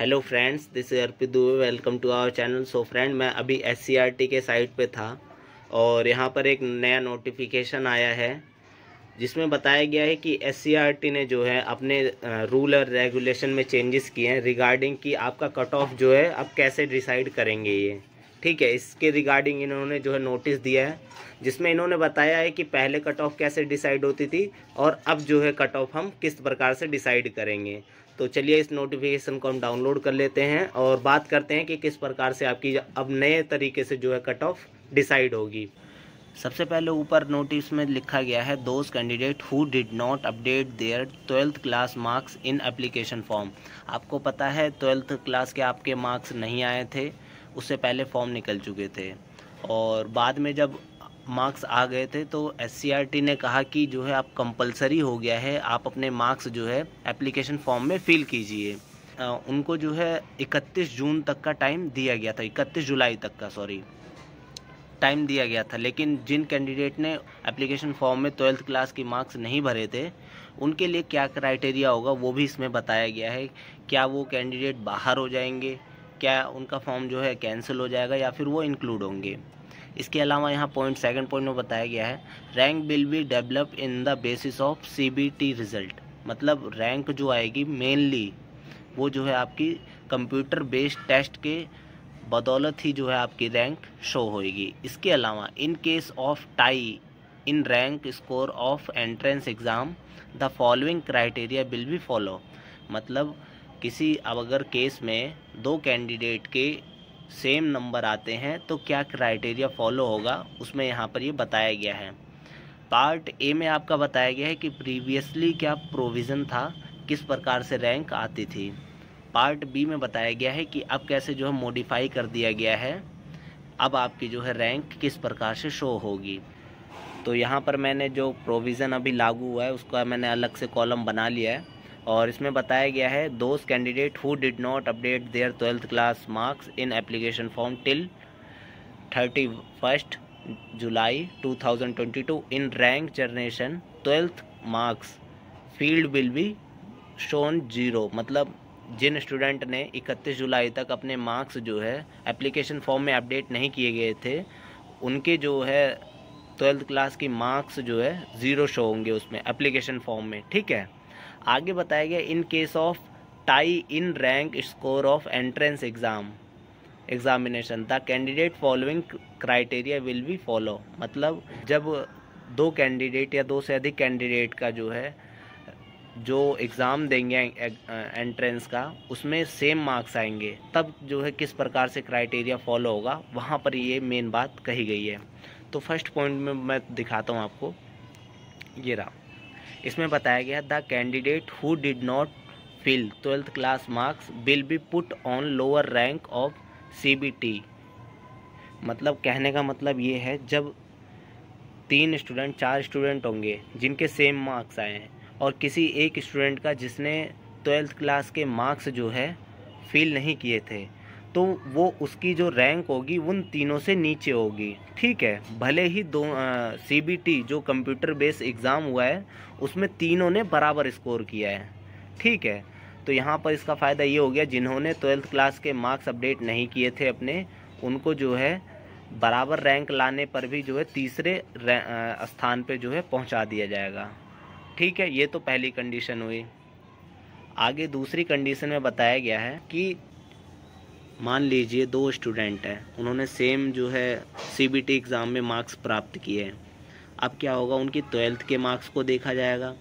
Hello friends, this is Arpit Dubey. Welcome to our channel. So friend, मैं अभी SCRT के site पे था और यहाँ पर एक नया नोटिफिकेशन आया है जिसमें बताया गया है कि SCRT ने जो है अपने रूल और रेगुलेशन में चेंजेस किए हैं रिगार्डिंग कि आपका कट ऑफ जो है अब कैसे डिसाइड करेंगे ये। ठीक है, इसके रिगार्डिंग इन्होंने जो है नोटिस दिया है जिसमें इन्होंने बताया है कि पहले कट ऑफ कैसे डिसाइड होती थी और अब जो है कट ऑफ हम किस प्रकार से डिसाइड करेंगे। तो चलिए इस नोटिफिकेशन को हम डाउनलोड कर लेते हैं और बात करते हैं कि किस प्रकार से आपकी अब नए तरीके से जो है कट ऑफ डिसाइड होगी। सबसे पहले ऊपर नोटिस में लिखा गया है those candidate who did not update their 12th class marks in application form. आपको पता है 12th क्लास के आपके मार्क्स नहीं आए थे, उससे पहले फॉर्म निकल चुके थे और बाद में जब मार्क्स आ गए थे तो SCRT ने कहा कि जो है आप कंपलसरी हो गया है, आप अपने मार्क्स जो है एप्लीकेशन फॉर्म में फिल कीजिए। उनको जो है 31 जून तक का टाइम दिया गया था, 31 जुलाई तक का टाइम दिया गया था। लेकिन जिन कैंडिडेट ने एप्लीकेशन फॉर्म में 12th क्लास की मार्क्स नहीं भरे थे उनके लिए क्या क्राइटेरिया होगा वो भी इसमें बताया गया है। क्या वो कैंडिडेट बाहर हो जाएंगे, क्या उनका फॉर्म जो है कैंसिल हो जाएगा या फिर वो इंक्लूड होंगे। इसके अलावा यहाँ सेकंड पॉइंट में बताया गया है rank will be develop in the basis of CBT result. मतलब रैंक जो आएगी मेनली वो जो है आपकी कंप्यूटर बेस्ड टेस्ट के बदौलत ही जो है आपकी रैंक शो होएगी। इसके अलावा in case of tie in rank score of entrance exam the following criteria will be follow. मतलब किसी अब अगर केस में दो कैंडिडेट के सेम नंबर आते हैं तो क्या क्राइटेरिया फॉलो होगा उसमें यहाँ पर ये बताया गया है। पार्ट ए में आपका बताया गया है कि प्रीवियसली क्या प्रोविज़न था, किस प्रकार से रैंक आती थी। पार्ट बी में बताया गया है कि अब कैसे जो है मॉडिफाई कर दिया गया है, अब आपकी जो है रैंक किस प्रकार से शो होगी। तो यहाँ पर मैंने जो प्रोविज़न अभी लागू हुआ है उसका मैंने अलग से कॉलम बना लिया है और इसमें बताया गया है those candidate who did not update their 12th class marks in application form till 31 July 2022 in rank generation 12th marks field will be shown 0। मतलब जिन स्टूडेंट ने 31 जुलाई तक अपने मार्क्स जो है एप्लीकेशन फॉर्म में अपडेट नहीं किए गए थे उनके जो है 12th क्लास की मार्क्स जो है 0 शो होंगे उसमें एप्लीकेशन फॉर्म में। ठीक है, आगे बताया गया in case of tie in rank score of entrance examination the candidate following criteria will be follow. मतलब जब दो कैंडिडेट या दो से अधिक कैंडिडेट का जो है जो एग्ज़ाम देंगे एंट्रेंस का उसमें सेम मार्क्स आएंगे तब जो है किस प्रकार से क्राइटेरिया फॉलो होगा, वहाँ पर ये मेन बात कही गई है। तो फर्स्ट पॉइंट में मैं दिखाता हूँ आपको, ये रहा। इसमें बताया गया the candidate who did not fill 12th class marks will be put on lower rank of CBT। मतलब कहने का मतलब ये है जब 4 स्टूडेंट होंगे जिनके सेम मार्क्स आए हैं और किसी एक स्टूडेंट का जिसने 12th क्लास के मार्क्स जो है फिल नहीं किए थे तो वो उसकी जो रैंक होगी उन तीनों से नीचे होगी। ठीक है, भले ही CBT जो कंप्यूटर बेस्ड एग्ज़ाम हुआ है उसमें तीनों ने बराबर स्कोर किया है। ठीक है, तो यहाँ पर इसका फ़ायदा ये हो गया जिन्होंने 12th क्लास के मार्क्स अपडेट नहीं किए थे अपने, उनको जो है बराबर रैंक लाने पर भी जो है तीसरे स्थान पे जो है पहुँचा दिया जाएगा। ठीक है, ये तो पहली कंडीशन हुई। आगे दूसरी कंडीशन में बताया गया है कि मान लीजिए दो स्टूडेंट हैं, उन्होंने सेम जो है CBT एग्ज़ाम में मार्क्स प्राप्त किए हैं। अब क्या होगा, उनकी 12th के मार्क्स को देखा जाएगा।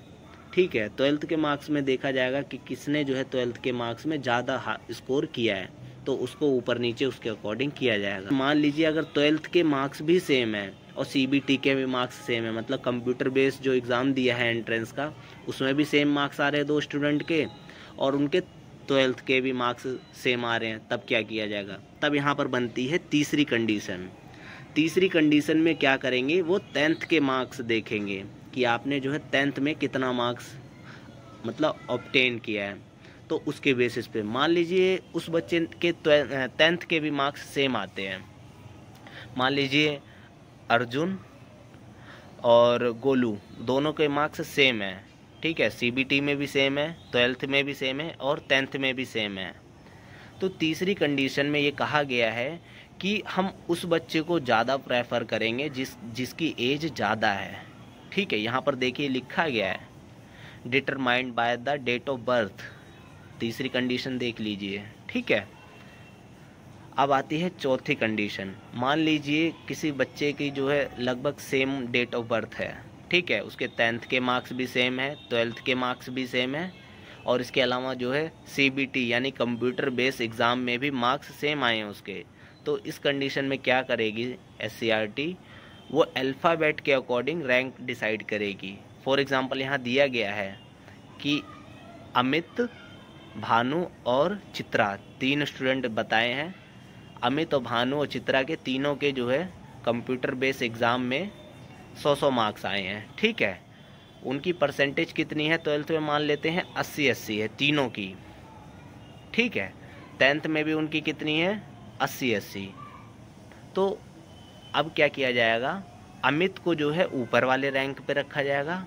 ठीक है, 12th के मार्क्स में देखा जाएगा कि किसने जो है 12th के मार्क्स में ज़्यादा स्कोर किया है तो उसको ऊपर नीचे उसके अकॉर्डिंग किया जाएगा। मान लीजिए अगर 12th के मार्क्स भी सेम है और CBT के भी मार्क्स सेम है, मतलब कंप्यूटर बेस्ड जो एग्ज़ाम दिया है एंट्रेंस का उसमें भी सेम मार्क्स आ रहे हैं दो स्टूडेंट के और उनके 12th के भी मार्क्स सेम आ रहे हैं, तब क्या किया जाएगा। तब यहाँ पर बनती है तीसरी कंडीशन। तीसरी कंडीशन में क्या करेंगे, वो 10th के मार्क्स देखेंगे कि आपने जो है 10th में कितना मार्क्स मतलब ऑब्टेन किया है। तो उसके बेसिस पे मान लीजिए उस बच्चे के 10th के भी मार्क्स सेम आते हैं। मान लीजिए अर्जुन और गोलू दोनों के मार्क्स सेम हैं। ठीक है, CBT में भी सेम है, 12th में भी सेम है और 10th में भी सेम है। तो तीसरी कंडीशन में ये कहा गया है कि हम उस बच्चे को ज़्यादा प्रेफर करेंगे जिसकी एज ज़्यादा है। ठीक है, यहाँ पर देखिए लिखा गया है determined by the date of birth. तीसरी कंडीशन देख लीजिए। ठीक है, अब आती है चौथी कंडीशन। मान लीजिए किसी बच्चे की जो है लगभग सेम डेट ऑफ बर्थ है। ठीक है, उसके 10th के मार्क्स भी सेम है, 12th के मार्क्स भी सेम है, और इसके अलावा जो है CBT यानी कंप्यूटर बेस्ड एग्ज़ाम में भी मार्क्स सेम आए हैं उसके। तो इस कंडीशन में क्या करेगी SCRT, वो अल्फ़ाबेट के अकॉर्डिंग रैंक डिसाइड करेगी। फॉर एग्ज़ाम्पल यहाँ दिया गया है कि अमित, भानु और चित्रा 3 स्टूडेंट बताए हैं। अमित और भानु और चित्रा के तीनों के जो है कंप्यूटर बेस्ड एग्ज़ाम में 100 मार्क्स आए हैं। ठीक है, उनकी परसेंटेज कितनी है 12th में मान लेते हैं 80-80 है तीनों की। ठीक है, 10th में भी उनकी कितनी है 80-80। तो अब क्या किया जाएगा, अमित को जो है ऊपर वाले रैंक पे रखा जाएगा,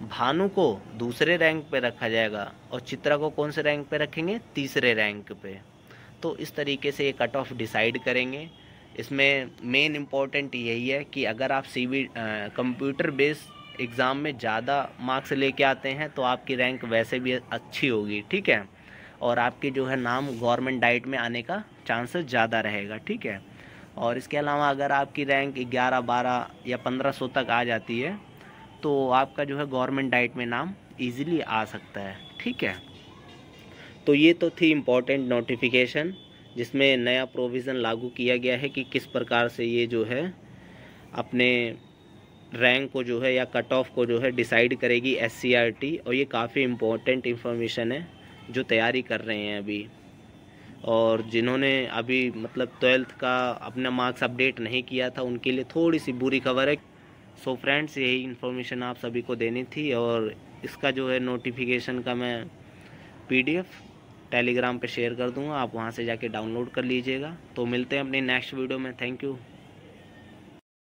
भानु को दूसरे रैंक पे रखा जाएगा, और चित्रा को कौन से रैंक पे रखेंगे, तीसरे रैंक पे। तो इस तरीके से ये कट ऑफ डिसाइड करेंगे। इसमें मेन इम्पॉर्टेंट यही है कि अगर आप कंप्यूटर बेस्ड एग्ज़ाम में ज़्यादा मार्क्स लेके आते हैं तो आपकी रैंक वैसे भी अच्छी होगी। ठीक है, और आपके जो है नाम गवर्नमेंट डाइट में आने का चांसेस ज़्यादा रहेगा। ठीक है, और इसके अलावा अगर आपकी रैंक 11, 12 या 1500 तक आ जाती है तो आपका जो है गवर्नमेंट डाइट में नाम ईजिली आ सकता है। ठीक है, तो ये तो थी इम्पोर्टेंट नोटिफिकेशन जिसमें नया प्रोविज़न लागू किया गया है कि किस प्रकार से ये जो है अपने रैंक को जो है या कट ऑफ को जो है डिसाइड करेगी SCRT। और ये काफ़ी इम्पोर्टेंट इन्फॉर्मेशन है जो तैयारी कर रहे हैं अभी, और जिन्होंने अभी मतलब 12th का अपना मार्क्स अपडेट नहीं किया था उनके लिए थोड़ी सी बुरी खबर है। सो फ्रेंड्स, यही इन्फॉर्मेशन आप सभी को देनी थी, और इसका जो है नोटिफिकेशन का मैं PDF टेलीग्राम पे शेयर कर दूंगा, आप वहां से जाके डाउनलोड कर लीजिएगा। तो मिलते हैं अपनी नेक्स्ट वीडियो में। Thank you.